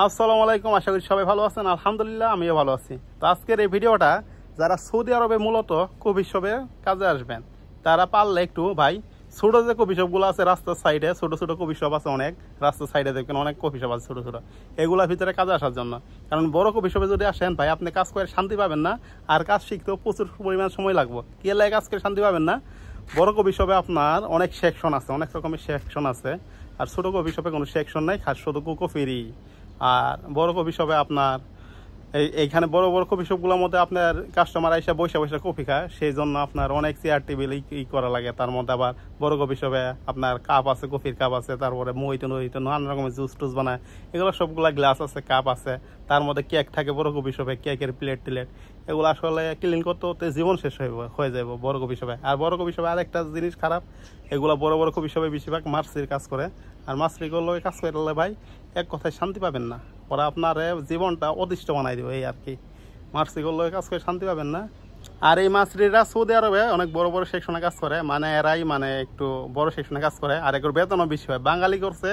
আসসালামু আলাইকুম, আশা করি সবাই ভালো আছেন। আলহামদুলিল্লাহ আমিও ভালো আছি। তো আজকের এই ভিডিওটা যারা সৌদি আরবে মূলত কফি শপে কাজে আসবেন তারা পারলে একটু ভাই ছোটো যে কফি শপগুলো আছে রাস্তার সাইডে, ছোটো ছোটো কফি শপ আছে অনেক, রাস্তার সাইডে দেখবেন অনেক কফি শপ আছে ছোটো ছোটো, এগুলোর ভিতরে কাজে আসার জন্য। কারণ বড় কফি শপে যদি আসেন ভাই আপনি কাজ করে শান্তি পাবেন না, আর কাজ শিখতেও প্রচুর পরিমাণ সময় লাগবে। কে লাগে কাজ করে শান্তি পাবেন না? বড় কফি শপে আপনার অনেক সেকশন আছে, অনেক রকমের সেকশন আছে, আর ছোটো কফি শপে কোনো সেকশন নাই, খাস শুধু কফিরই। আর বড় কফি শপে আপনার এইখানে বড় বড় কফি শপগুলোর মধ্যে আপনার কাস্টমার এসে বসে বসে কফি খায়, সেই জন্য আপনার অনেক চেয়ার টেবিল করা লাগে। তার মধ্যে আবার বড় কফি শপে আপনার কাপ আছে, কফির কাপ আছে, তারপরে মহিত নানান রকমের জুস টুস বানায়, এগুলো সবগুলা গ্লাস আছে, কাপ আছে, তার মধ্যে কেক থাকে বড় কফি শপে, কেকের প্লেট টিলেট, এগুলো আসলে ক্লিন করতে করতে জীবন শেষ হয়ে যাবে বড় কফি শপে। আর বড় কফি শপে আরেকটা জিনিস খারাপ, এগুলো বড় বড় কফি শপে বেশিরভাগ মার্সির কাজ করে, আর মার্সিগুলো কাজ করলে ভাই এক কথায় শান্তি পাবেন না, ওরা আপনার জীবনটা অদৃষ্ট বানাই দেবে, এই আর কি। মার্সিগুলো কাজ করে শান্তি পাবেন না। আর এই মার্সিরা সৌদি আরবে অনেক বড় বড় সেকশনে কাজ করে, মানে এরাই মানে একটু বড় সেকশনে কাজ করে, আর এগুলোর বেতনও বেশি হয়। বাঙালি করছে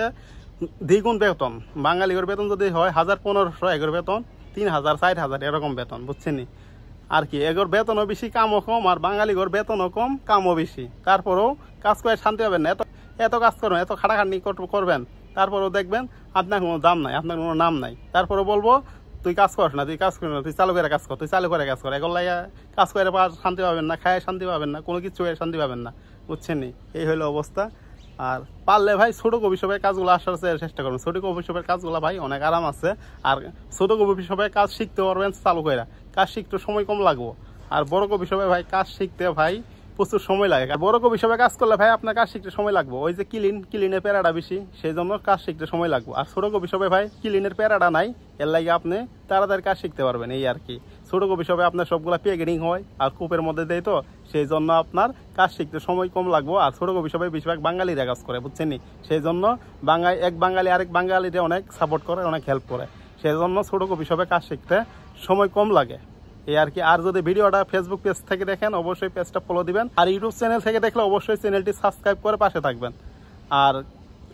দ্বিগুণ বেতন, বাঙালির বেতন যদি হয় 1500, এগুলোর বেতন 3000 4000 এরকম বেতন, বুঝছেন? আর কি এগোর বেতনও বেশি, কামও কম, আর বাঙালিগর বেতনও কম, কামও বেশি, তারপরেও কাজ করে শান্তি পাবেন না। এত কাজ করবেন, এত খাটাখাটনি করবেন, তারপরেও দেখবেন আপনার কোনো দাম নাই, আপনার কোনো নাম নাই। তারপরে বলবো তুই কাজ করিস না, তুই কাজ করিস না, তুই চালু করে কাজ কর, তুই চালু করে কাজ কর। এগুলো কাজ করে শান্তি পাবেন না, খায় শান্তি পাবেন না, কোনো কিছু শান্তি পাবেন না, বুঝছেন? এই হলো অবস্থা। আর পারলে ভাই ছোটো কফি শপের কাজগুলো আসার চেষ্টা করবেন। ছোটো কফি শপের কাজগুলো ভাই অনেক আরাম আছে, আর ছোটো কফি শপে কাজ শিখতে পারবেন চালু করে, কাজ শিখতে সময় কম লাগবো। আর বড় কফি শপে ভাই কাজ শিখতে ভাই প্রচুর সময় লাগে। আর বড় কফি শপে কাজ করলে ভাই আপনার কাজ শিখতে সময় লাগবে, ওই যে ক্লিনের প্যারাটা বেশি, সেই জন্য কাজ শিখতে সময় লাগবে। আর ছোটো কফি শপে ভাই ক্লিনের প্যারাটা নাই, এর লাগে আপনি তাড়াতাড়ি কাজ শিখতে পারবেন, এই আর কি। ছোটো কফি শপে আপনার সবগুলা প্যাকেটিং হয় আর কূপের মধ্যে দেয়, তো সেই জন্য আপনার কাজ শিখতে সময় কম লাগবে। আর ছোটো কফি শপে বেশিরভাগ বাঙালিরা কাজ করে, বুঝছেন? সেই জন্য এক বাঙালি আরেক বাঙালিরা অনেক সাপোর্ট করে, অনেক হেল্প করে, সেই জন্য ছোটো কফি শপে কাজ শিখতে সময় কম লাগে, এই আর কি। আর যদি ভিডিওটা ফেসবুক পেজ থেকে দেখেন অবশ্যই পেজটা ফলো দিবেন, আর ইউটিউব চ্যানেল থেকে দেখলে অবশ্যই চ্যানেলটি সাবস্ক্রাইব করে পাশে থাকবেন। আর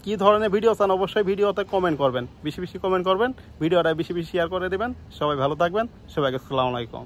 কি ধরনের ভিডিও চান অবশ্যই ভিডিওতে কমেন্ট করবেন, বেশি বেশি কমেন্ট করবেন, ভিডিওটা বেশি বেশি শেয়ার করে দেবেন। সবাই ভালো থাকবেন, সবাইকে আসসালামু আলাইকুম।